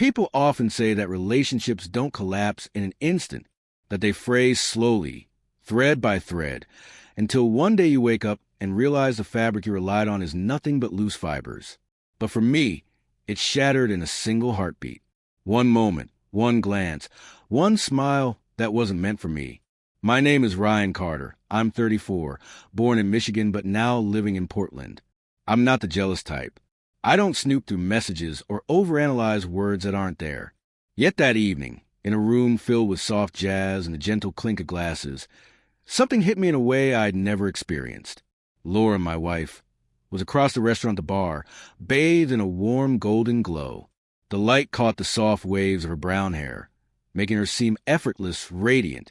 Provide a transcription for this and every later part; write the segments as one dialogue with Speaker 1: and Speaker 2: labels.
Speaker 1: People often say that relationships don't collapse in an instant, that they fray slowly, thread by thread, until one day you wake up and realize the fabric you relied on is nothing but loose fibers. But for me, it shattered in a single heartbeat. One moment, one glance, one smile that wasn't meant for me. My name is Ryan Carter. I'm 34, born in Michigan but now living in Portland. I'm not the jealous type. I don't snoop through messages or overanalyze words that aren't there. Yet that evening, in a room filled with soft jazz and the gentle clink of glasses, something hit me in a way I'd never experienced. Lauren, my wife, was across the restaurant, the bar, bathed in a warm golden glow. The light caught the soft waves of her brown hair, making her seem effortless, radiant,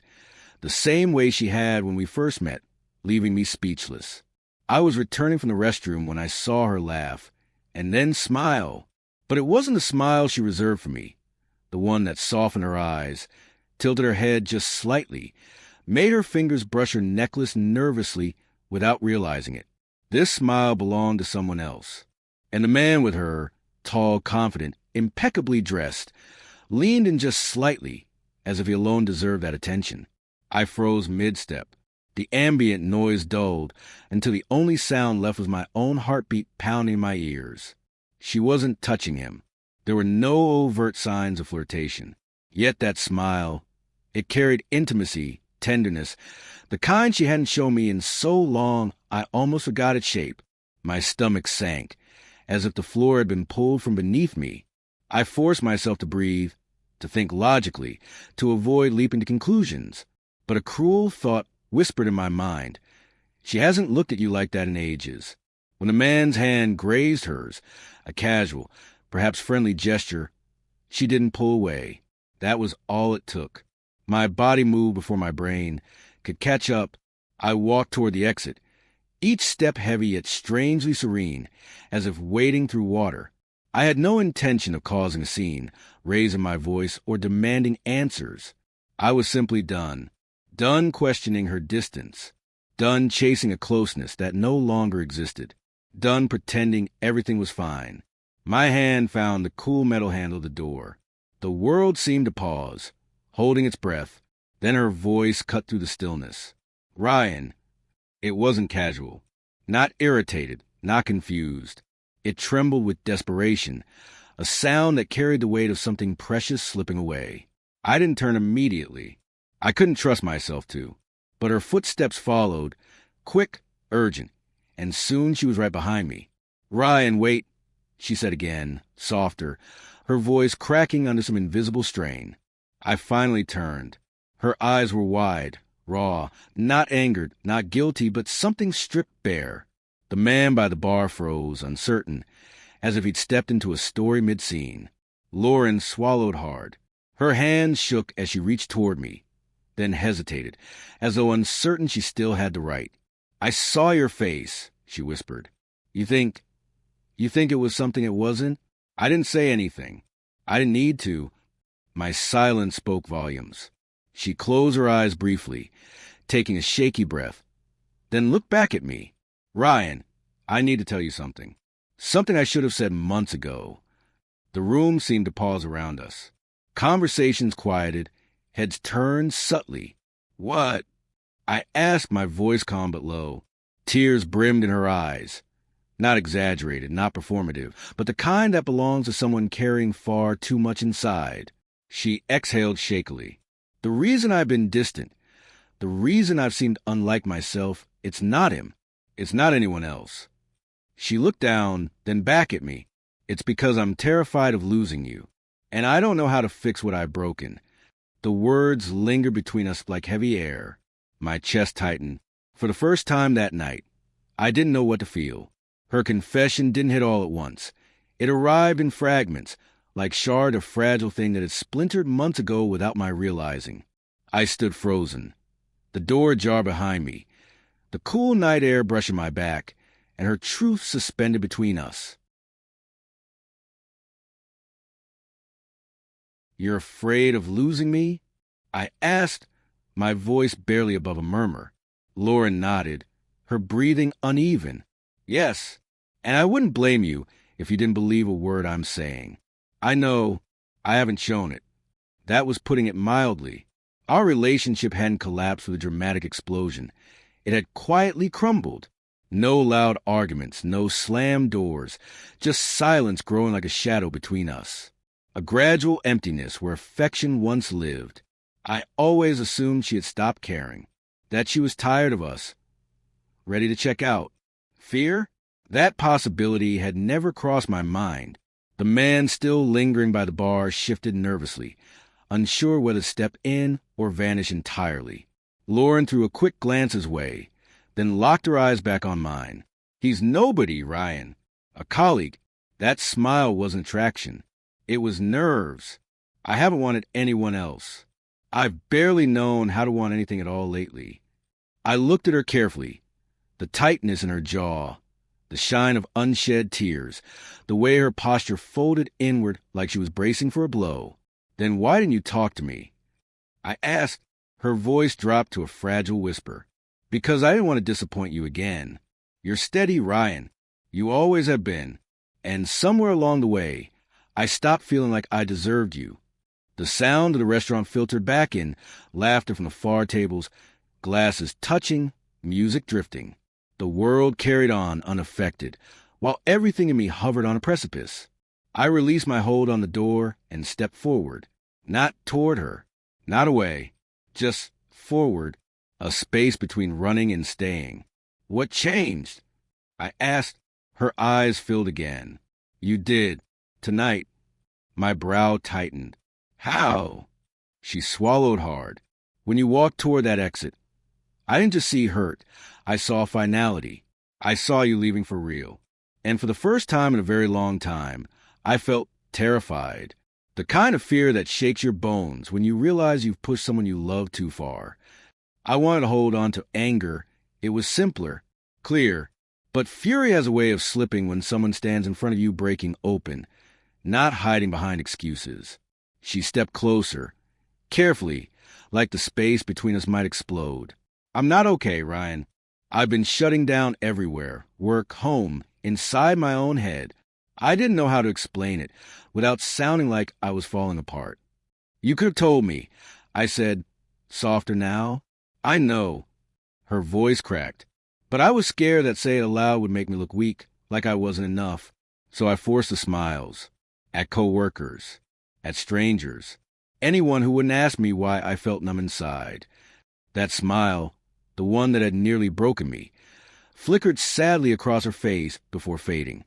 Speaker 1: the same way she had when we first met, leaving me speechless. I was returning from the restroom when I saw her laugh, and then smile. But it wasn't the smile she reserved for me, the one that softened her eyes, tilted her head just slightly, made her fingers brush her necklace nervously without realizing it. This smile belonged to someone else. And the man with her, tall, confident, impeccably dressed, leaned in just slightly, as if he alone deserved that attention. I froze mid-step. The ambient noise dulled until the only sound left was my own heartbeat pounding in my ears. She wasn't touching him. There were no overt signs of flirtation. Yet that smile, it carried intimacy, tenderness, the kind she hadn't shown me in so long I almost forgot its shape. My stomach sank, as if the floor had been pulled from beneath me. I forced myself to breathe, to think logically, to avoid leaping to conclusions. But a cruel thought whispered in my mind, she hasn't looked at you like that in ages. When a man's hand grazed hers, a casual, perhaps friendly gesture, she didn't pull away. That was all it took. My body moved before my brain could catch up. I walked toward the exit, each step heavy yet strangely serene, as if wading through water. I had no intention of causing a scene, raising my voice, or demanding answers. I was simply done. Done questioning her distance. Done chasing a closeness that no longer existed. Done pretending everything was fine. My hand found the cool metal handle of the door. The world seemed to pause, holding its breath. Then her voice cut through the stillness. Ryan. It wasn't casual. Not irritated, not confused. It trembled with desperation, a sound that carried the weight of something precious slipping away. I didn't turn immediately. I couldn't trust myself to. But her footsteps followed, quick, urgent, and soon she was right behind me. Ryan, wait, she said again, softer, her voice cracking under some invisible strain. I finally turned. Her eyes were wide, raw, not angered, not guilty, but something stripped bare. The man by the bar froze, uncertain, as if he'd stepped into a story mid-scene. Lauren swallowed hard. Her hands shook as she reached toward me, then hesitated, as though uncertain she still had the right. I saw your face, she whispered. You think it was something it wasn't? I didn't say anything. I didn't need to. My silence spoke volumes. She closed her eyes briefly, taking a shaky breath, then looked back at me. Ryan, I need to tell you something. Something I should have said months ago. The room seemed to pause around us. Conversations quieted, heads turned subtly. What? I asked, my voice calm but low. Tears brimmed in her eyes. Not exaggerated, not performative, but the kind that belongs to someone carrying far too much inside. She exhaled shakily. The reason I've been distant, the reason I've seemed unlike myself, it's not him. It's not anyone else. She looked down, then back at me. It's because I'm terrified of losing you. And I don't know how to fix what I've broken. The words lingered between us like heavy air. My chest tightened. For the first time that night, I didn't know what to feel. Her confession didn't hit all at once. It arrived in fragments, like shard of fragile thing that had splintered months ago without my realizing. I stood frozen. The door ajar behind me, the cool night air brushing my back, and her truth suspended between us. You're afraid of losing me? I asked, my voice barely above a murmur. Lauren nodded, her breathing uneven. Yes, and I wouldn't blame you if you didn't believe a word I'm saying. I know I haven't shown it. That was putting it mildly. Our relationship hadn't collapsed with a dramatic explosion. It had quietly crumbled. No loud arguments, no slammed doors, just silence growing like a shadow between us. A gradual emptiness where affection once lived. I always assumed she had stopped caring, that she was tired of us, ready to check out. Fear? That possibility had never crossed my mind. The man still lingering by the bar shifted nervously, unsure whether to step in or vanish entirely. Lauren threw a quick glance his way, then locked her eyes back on mine. He's nobody, Ryan. A colleague. That smile wasn't attraction. It was nerves. I haven't wanted anyone else. I've barely known how to want anything at all lately. I looked at her carefully. The tightness in her jaw, the shine of unshed tears, the way her posture folded inward like she was bracing for a blow. Then why didn't you talk to me? I asked. Her voice dropped to a fragile whisper. Because I didn't want to disappoint you again. You're steady, Ryan. You always have been. And somewhere along the way, I stopped feeling like I deserved you. The sound of the restaurant filtered back in, laughter from the far tables, glasses touching, music drifting. The world carried on unaffected, while everything in me hovered on a precipice. I released my hold on the door and stepped forward. Not toward her, not away, just forward, a space between running and staying. What changed? I asked. Her eyes filled again. You did. Tonight. My brow tightened. How? She swallowed hard. When you walked toward that exit, I didn't just see hurt. I saw finality. I saw you leaving for real. And for the first time in a very long time, I felt terrified. The kind of fear that shakes your bones when you realize you've pushed someone you love too far. I wanted to hold on to anger. It was simpler, clear. But fury has a way of slipping when someone stands in front of you breaking open, not hiding behind excuses. She stepped closer, carefully, like the space between us might explode. I'm not okay, Ryan. I've been shutting down everywhere, work, home, inside my own head. I didn't know how to explain it without sounding like I was falling apart. You could have told me. I said, softer now. I know. Her voice cracked. But I was scared that saying it aloud would make me look weak, like I wasn't enough. So I forced the smiles. At coworkers. At strangers. Anyone who wouldn't ask me why I felt numb inside. That smile, the one that had nearly broken me, flickered sadly across her face before fading.